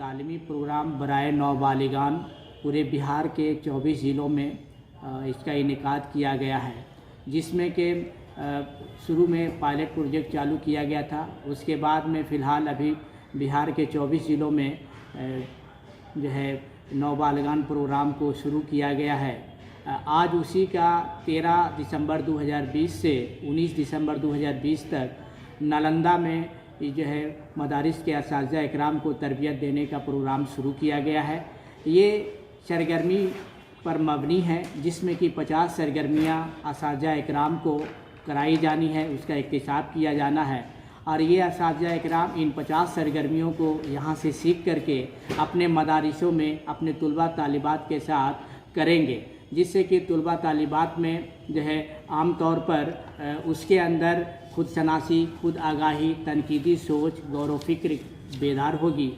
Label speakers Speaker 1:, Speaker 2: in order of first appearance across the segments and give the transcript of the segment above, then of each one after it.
Speaker 1: तालीमी प्रोग्राम बराए नौबालिगान पूरे बिहार के 24 ज़िलों में इसका इनेकाद किया गया है, जिसमें कि शुरू में पायलट प्रोजेक्ट चालू किया गया था। उसके बाद में फ़िलहाल अभी बिहार के 24 ज़िलों में जो है नौबालिगान प्रोग्राम को शुरू किया गया है। आज उसी का 13 दिसंबर 2020 से 19 दिसंबर 2020 तक नालंदा में जो है मदारिस के असातिज़ा इकराम को तरबियत देने का प्रोग्राम शुरू किया गया है। ये सरगर्मी पर मबनी है, जिसमें कि 50 सरगर्मियाँ असातिज़ा इकराम को कराई जानी है, उसका इक्तिसाब किया जाना है। और ये असातिज़ा इकराम इन 50 सरगर्मियों को यहाँ से सीख करके अपने मदारिसों में अपने तुलबा तालिबात के साथ करेंगे, जिससे कि तुलबा तालिबात में जो है आम तौर पर उसके अंदर खुद शनासी, खुद आगाही, तनकीदी सोच, गौर फ़िक्र बेदार होगी।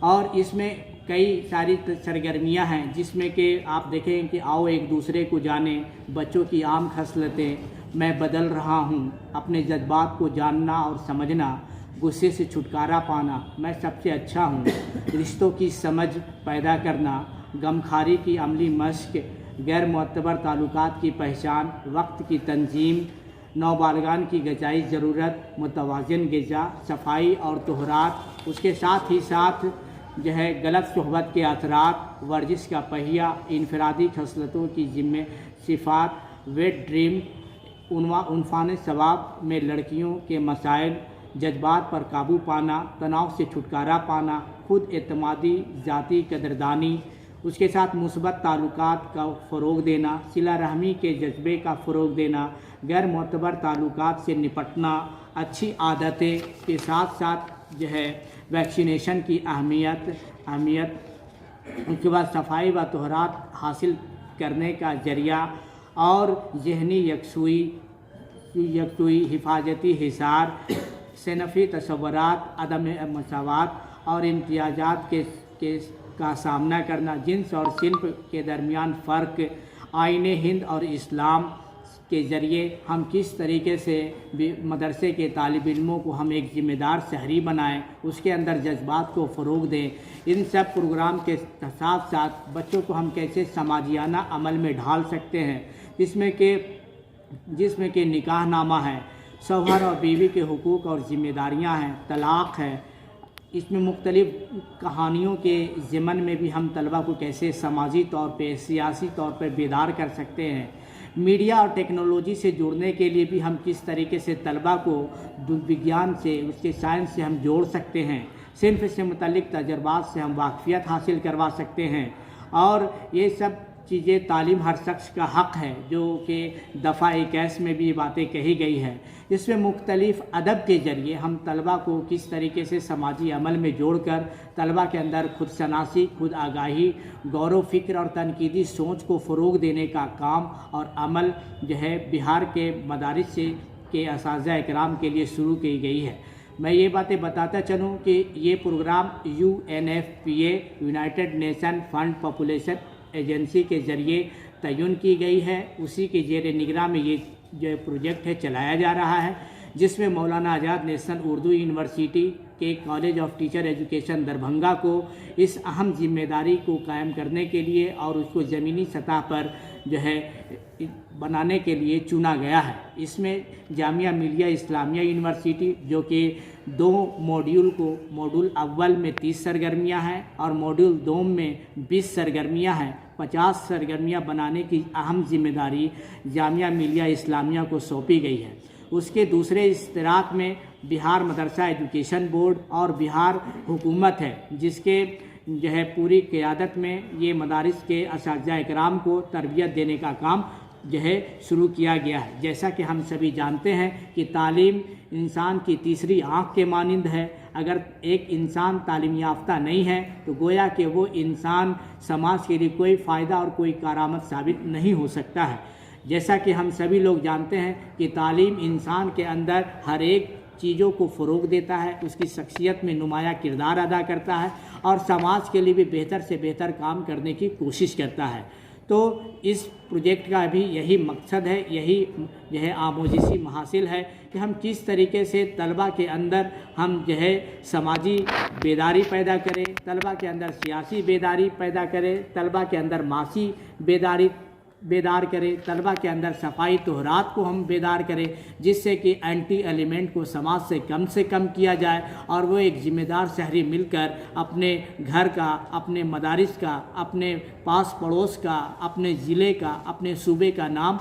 Speaker 1: और इसमें कई सारी सरगर्मियां हैं, जिसमें कि आप देखें कि आओ एक दूसरे को जाने, बच्चों की आम खसलतें, मैं बदल रहा हूँ, अपने जज्बात को जानना और समझना, गुस्से से छुटकारा पाना, मैं सबसे अच्छा हूँ, रिश्तों की समझ पैदा करना, गमखारी की अमली मश्क, गैर मुअत्तबर ताल्लुकात की पहचान, वक्त की तंजीम, नौबालिगान की ग़िज़ाई ज़रूरत, मुतवाज़िन ग़िज़ा, सफाई और तोहरात, उसके साथ ही साथ जो है गलत सोहबत के असरात, वर्जिश का पहिया, इनफरादी खसलतों की जिम्मे सिफ़ात, वेट ड्रीम, उनफान सवाब में लड़कियों के मसाइल, जज्बात पर काबू पाना, तनाव से छुटकारा पाना, खुद एतमादी, ज़ाती कदरदानी, उसके साथ मुस्बत ताल्लुकात का फ़रोग़ देना, सिला रहमी के जज्बे का फ़रोग़ देना, गैर मुअत्तबर ताल्लुकात से निपटना, अच्छी आदतें के साथ साथ जो है वैक्सीनेशन की अहमियत, उसके बाद सफाई व तोहरात हासिल करने का ज़रिया, और ज़हनी यकसुई, हिफाजती हिसार, सनफ़ी तसव्वुरात, अदम मसावात और इम्तियाज़ात का सामना करना, जिन्स और सिन्फ के दरमियान फ़र्क, आईने हिंद और इस्लाम के ज़रिए हम किस तरीके से मदरसे के तालिब इल्मों को हम एक ज़िम्मेदार शहरी बनाएं, उसके अंदर जज्बात को फ़रोग़ दें। इन सब प्रोग्राम के साथ साथ बच्चों को हम कैसे समाजियाना अमल में ढाल सकते हैं, जिसमें कि निकाहनामा है, शौहर और बीवी के हुकूक़ और ज़िम्मेदारियाँ हैं, तलाक़ है। इसमें मुख्तलिफ़ कहानियों के ज़िमन में भी हम तलबा को कैसे समाजी तौर पे, सियासी तौर पे बेदार कर सकते हैं। मीडिया और टेक्नोलॉजी से जुड़ने के लिए भी हम किस तरीके से तलबा को विज्ञान से, उसके साइंस से हम जोड़ सकते हैं, सिन्फ से मुतल्लिक़ तजर्बात से हम वाक़फ़ियत हासिल करवा सकते हैं। और ये सब चीज़ें तालीम हर शख्स का हक़ है, जो कि दफ़ा 21 में भी ये बातें कही गई है। इसमें मुख्तलिफ़ अदब के ज़रिए हम तलबा को किस तरीके से समाजी अमल में जोड़कर तलबा के अंदर खुद शनासी, खुद आगाही, गौर फ़िक्र और तनकीदी सोच को फ़रोग़ देने का काम और अमल जो है बिहार के मदारिस के असातिज़ा इकराम के लिए शुरू की गई है। मैं ये बातें बताता चलूँ कि ये programme UNFPA, United Nation fund population agency के ज़रिए तयन की गई है। उसी के ज़ेर निगरां में ये जो प्रोजेक्ट है चलाया जा रहा है, जिसमें मौलाना आज़ाद नेशनल उर्दू यूनिवर्सिटी के college of teacher education Darbhanga को इस अहम जिम्मेदारी को कायम करने के लिए और उसको ज़मीनी सतह पर जो है बनाने के लिए चुना गया है। इसमें जामिया मिलिया इस्लामिया यूनिवर्सिटी, जो कि 2 मॉड्यूल अव्वल में 30 सरगर्मियाँ हैं और मॉड्यूल 2 में 20 सरगर्मियाँ हैं, 50 सरगर्मियाँ बनाने की अहम जिम्मेदारी जामिया मिलिया इस्लामिया को सौंपी गई है। उसके दूसरे इश्तराक में बिहार मदरसा एजुकेशन बोर्ड और बिहार हुकूमत है, जिसके जो है पूरी क़यादत में ये मदारिस के असातिज़ा इकराम को तरबियत देने का काम जो है शुरू किया गया है। जैसा कि हम सभी जानते हैं कि तालीम इंसान की तीसरी आँख के मानिंद है। अगर एक इंसान तालीम याफ्ता नहीं है तो गोया कि वो इंसान समाज के लिए कोई फ़ायदा और कोई कारामत साबित नहीं हो सकता है। जैसा कि हम सभी लोग जानते हैं कि तालीम इंसान के अंदर हर एक चीज़ों को फ़रोग़ देता है, उसकी शख्सियत में नुमाया किरदार अदा करता है और समाज के लिए भी बेहतर से बेहतर काम करने की कोशिश करता है। तो इस प्रोजेक्ट का भी यही मकसद है, यही जो है आमोज़ी महासिल है कि हम किस तरीके से तलबा के अंदर हम जो है समाजी बेदारी पैदा करें, तलबा के अंदर सियासी बेदारी पैदा करें, तलबा के अंदर मासी बेदार करें, तलबा के अंदर सफाई तोहरात को हम बेदार करें, जिससे कि एंटी एलिमेंट को समाज से कम किया जाए और वो एक ज़िम्मेदार शहरी मिलकर अपने घर का, अपने मदारिस का, अपने पास पड़ोस का, अपने ज़िले का, अपने सूबे का नाम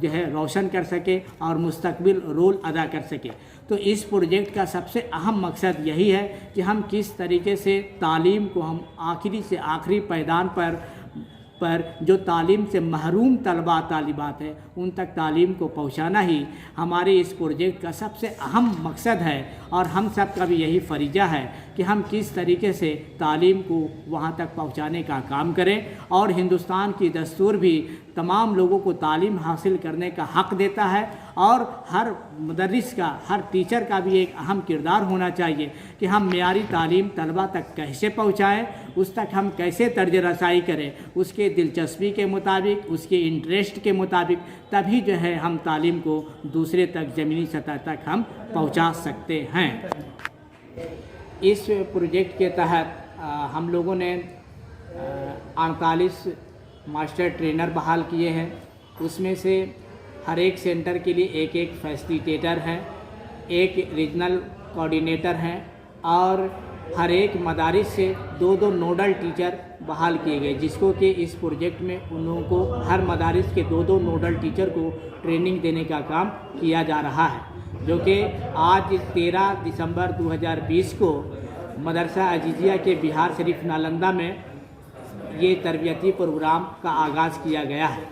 Speaker 1: जो है रोशन कर सके और मुस्तकबिल रोल अदा कर सके। तो इस प्रोजेक्ट का सबसे अहम मकसद यही है कि हम किस तरीके से तालीम को हम आखिरी से आखिरी पैदान पर जो तालीम से महरूम तलबा तालिबात है उन तक तालीम को पहुंचाना ही हमारे इस प्रोजेक्ट का सबसे अहम मकसद है। और हम सब का भी यही फरीजा है कि हम किस तरीके से तालीम को वहां तक पहुंचाने का काम करें। और हिंदुस्तान की दस्तूर भी तमाम लोगों को तालीम हासिल करने का हक़ देता है और हर मुदर्रिस का, हर टीचर का भी एक अहम किरदार होना चाहिए कि हम मेयारी तालीम तलबा तक कैसे पहुँचाएँ, उस तक हम कैसे तर्ज रसाई करें, उसके दिलचस्पी के मुताबिक, उसके इंटरेस्ट के मुताबिक, तभी जो है हम तालीम को दूसरे तक, ज़मीनी सतह तक हम पहुंचा सकते हैं। इस प्रोजेक्ट के तहत हम लोगों ने 48 मास्टर ट्रेनर बहाल किए हैं। उसमें से हर एक सेंटर के लिए एक एक फैसिलिटेटर है, एक रीजनल कोऑर्डिनेटर हैं और हर एक मदारिस से 2-2 नोडल टीचर बहाल किए गए, जिसको कि इस प्रोजेक्ट में उन लोगों को हर मदारिस के 2-2 नोडल टीचर को ट्रेनिंग देने का काम किया जा रहा है, जो कि आज 13 दिसंबर 2020 को मदरसा अजीजिया के बिहार शरीफ नालंदा में ये तरबियती प्रोग्राम का आगाज़ किया गया है।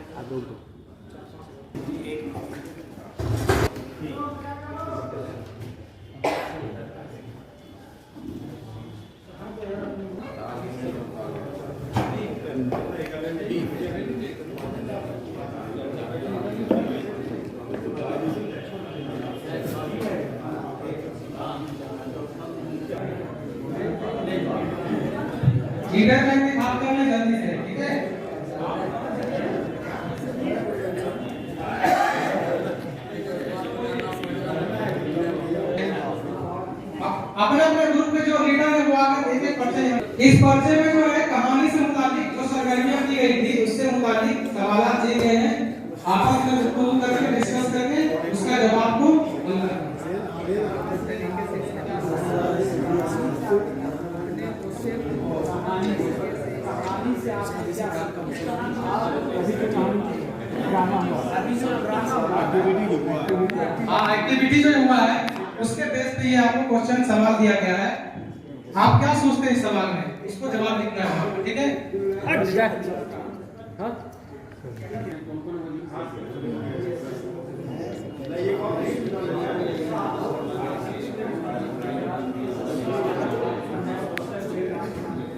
Speaker 2: लीडर में बात करना जल्दी से, ठीक है? अपने अपने ग्रुप में जो लीडर है वो आकर एक-एक पर्चे, इस पर्चे में जो है कहानी से मुताबिक जो सरगर्मियां की गई थी उससे मुताबिक सवाल दिए गए हैं, आपस में गुफ्तगू करके डिस्कस करके उसका जवाब को एक्टिविटी जो हुआ है उसके बेस पे ये आपको क्वेश्चन सवाल दिया गया है। आप क्या सोचते हैं इस सवाल में, इसको जवाब लिखना है आपको, ठीक है?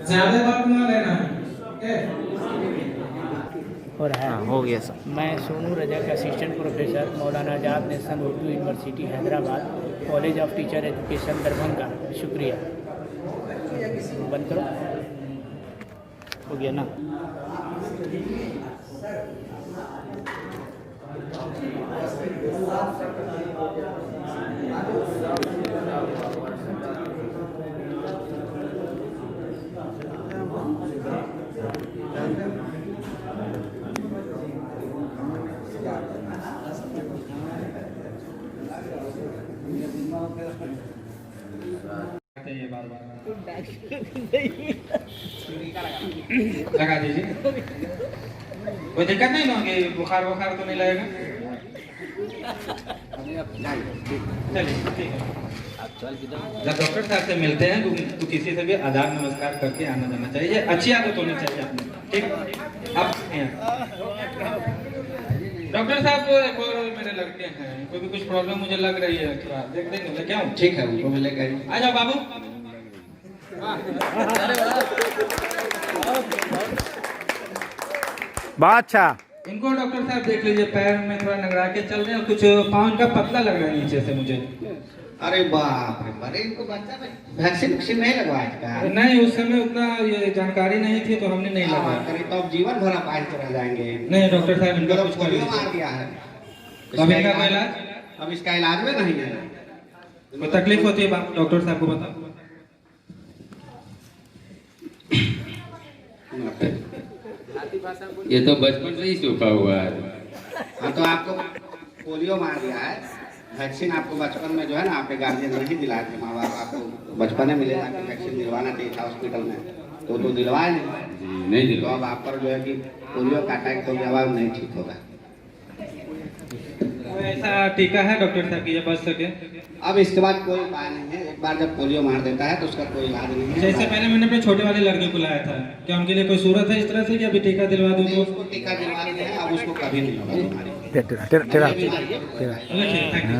Speaker 2: ज्यादा वक्त ना लेना है, ठीक है?
Speaker 1: हो रहा है।
Speaker 3: हो गया सर।
Speaker 1: मैं Sonu Rajak, assistant professor, Maulana Azad national Urdu university Hyderabad, college of teacher education Darbhanga. शुक्रिया। बंद करो। हो गया ना?
Speaker 2: ये बार-बार लगा दीजिए, कोई दिक्कत नहीं ना कि बुखार तो नहीं लगेगा? चलिए ठीक है। जब डॉक्टर साहब से मिलते हैं तो किसी से भी आदाब नमस्कार करके आना जाना चाहिए, अच्छी आदत होनी चाहिए आपने, ठीक? आप डॉक्टर साहब एक और मेरे लड़के हैं, कोई भी कुछ प्रॉब्लम मुझे लग रही है, थोड़ा देख देंगे, लेके आऊं? ठीक है, उनको मैं लेके आ जाओ बाबू।
Speaker 3: बहुत अच्छा।
Speaker 2: इनको डॉक्टर साहब देख लीजिए, पैर में थोड़ा नगरा के चल रहे हैं, कुछ पाँव इनका पतला लग रहा है नीचे से मुझे।
Speaker 3: अरे बाप रे, अरे इनको बच्चा में वैक्सीन नहीं लगवाया क्या?
Speaker 2: नहीं, उस समय उतना ये जानकारी नहीं थी तो हमने नहीं लगाया।
Speaker 3: अरे तो अब जीवन भर आप आए रह जाएंगे।
Speaker 2: नहीं डॉक्टर साहब, इनका
Speaker 3: तो
Speaker 2: कुछ कर
Speaker 3: पोलियो
Speaker 2: लीजिए।
Speaker 3: मार दिया है।
Speaker 2: अब इनका कोई इलाज?
Speaker 3: अब इसका इलाज में नहीं है।
Speaker 2: कोई तकलीफ होती है डॉक्टर साहब को बताओ।
Speaker 4: ये तो बचपन से ही सूखा हुआ है।
Speaker 3: हाँ तो आपको पोलियो मार दिया है। वैक्सीन आपको बचपन में जो है ना आपके गार्जियन नहीं दिलाए थे, माँ बाप आपको बचपन में मिलेगा कि वैक्सीन दिलवाना चाहिए था हॉस्पिटल में, तो दिलवाए नहीं।
Speaker 4: नहीं
Speaker 3: तो
Speaker 4: दिलवा।
Speaker 3: अब आप पर जो है कि पोलियो का अटैक हो गया, अब नहीं ठीक होगा।
Speaker 2: ऐसा टीका है डॉक्टर साहब की ये बच सके?
Speaker 3: अब इसके बाद कोई उपाय नहीं है। एक बार जब पोलियो मार देता है तो उसका कोई इलाज नहीं है।
Speaker 2: जैसे पहले मैंने अपने छोटे वाले लड़के को लाया था, क्या उनके लिए कोई सूरत है इस तरह से कि अभी टीका दिलवा दूं
Speaker 3: नहीं,
Speaker 2: तो?
Speaker 3: उसको टीका दिलवा देते हैं, अब उसको कभी नहीं होगा बीमारी।
Speaker 5: तेरा
Speaker 2: चलो ठीक, थैंक यू।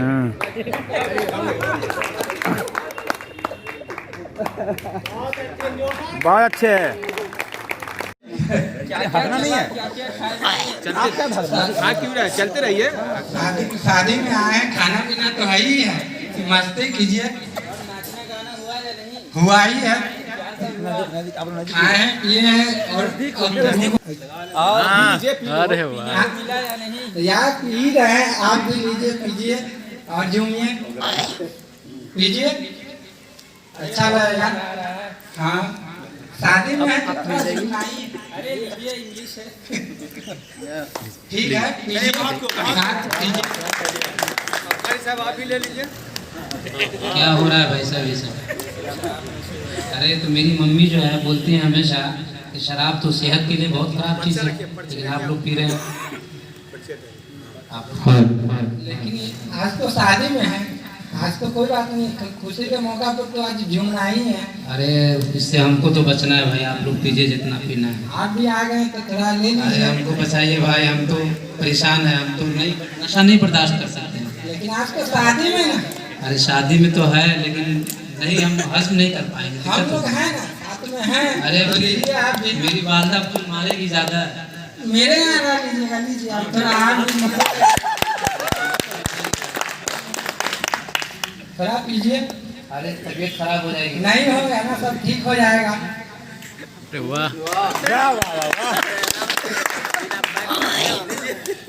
Speaker 5: बहुत अच्छे है।
Speaker 6: चलते रहिए। शादी में आए हैं, खाना पीना तो है ही है, मस्ती कीजिए। हुआ ही है, आए हैं, ये है और
Speaker 5: अरे वाह,
Speaker 6: यार पी रहे हैं, आप भी लीजिए, पीजिए और जूमिए, पीजिए, अच्छा लगेगा। हाँ, शादी में है तो थोड़ा सुनाइए। ठीक है, पीजिए, हाथ पीजिए।
Speaker 2: साहब आप भी ले लीजिए।
Speaker 7: क्या हो रहा है भाई साहब ये सब? अरे तो मेरी मम्मी जो है बोलती है हमेशा कि शराब तो सेहत के लिए बहुत खराब चीज़ है, लेकिन आप लोग पी रहे हैं।
Speaker 6: लेकिन आज तो शादी में है, आज तो कोई बात नहीं, खुशी के मौका पर तो आज झूमना ही है।
Speaker 7: अरे इससे हमको तो बचना है भाई, आप लोग पीजिए जितना पीना है।
Speaker 6: आप भी आ गए तो थोड़ा ले
Speaker 7: अरे
Speaker 6: लीजिए।
Speaker 7: हमको बचाइए भाई, हम तो परेशान है, हम तो नहीं नशा नहीं बर्दाश्त कर सकते हैं।
Speaker 6: लेकिन आज तो शादी में ना,
Speaker 7: अरे शादी में तो है लेकिन नहीं, हम हजम नहीं कर पाएंगे,
Speaker 6: हम
Speaker 7: दिक्कत
Speaker 6: लोग
Speaker 7: होगी।
Speaker 6: हैं ना, साथ में हैं।
Speaker 7: अरे
Speaker 6: लीजिए आप भी।
Speaker 7: मेरी वालदा को मारेगी ज्यादा।
Speaker 6: मेरे यहाँ रह लीजिएगा, लीजिए आप थोड़ा हाथ भी थोड़ा पीजिए।
Speaker 7: अरे तबीयत खराब हो जाएगी।
Speaker 6: नहीं होगा ना, सब ठीक हो जाएगा।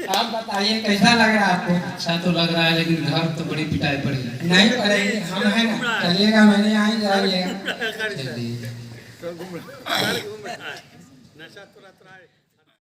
Speaker 6: आप बताइए कैसा लग रहा है आपको?
Speaker 7: अच्छा तो लग रहा है लेकिन घर तो बड़ी पिटाई पड़ी है।
Speaker 6: नहीं पड़ेगी, हम हैं ना, चलिएगा, मैंने यहाँ ही जाइएगा।
Speaker 7: चलिए।
Speaker 2: नशा तो रहता है।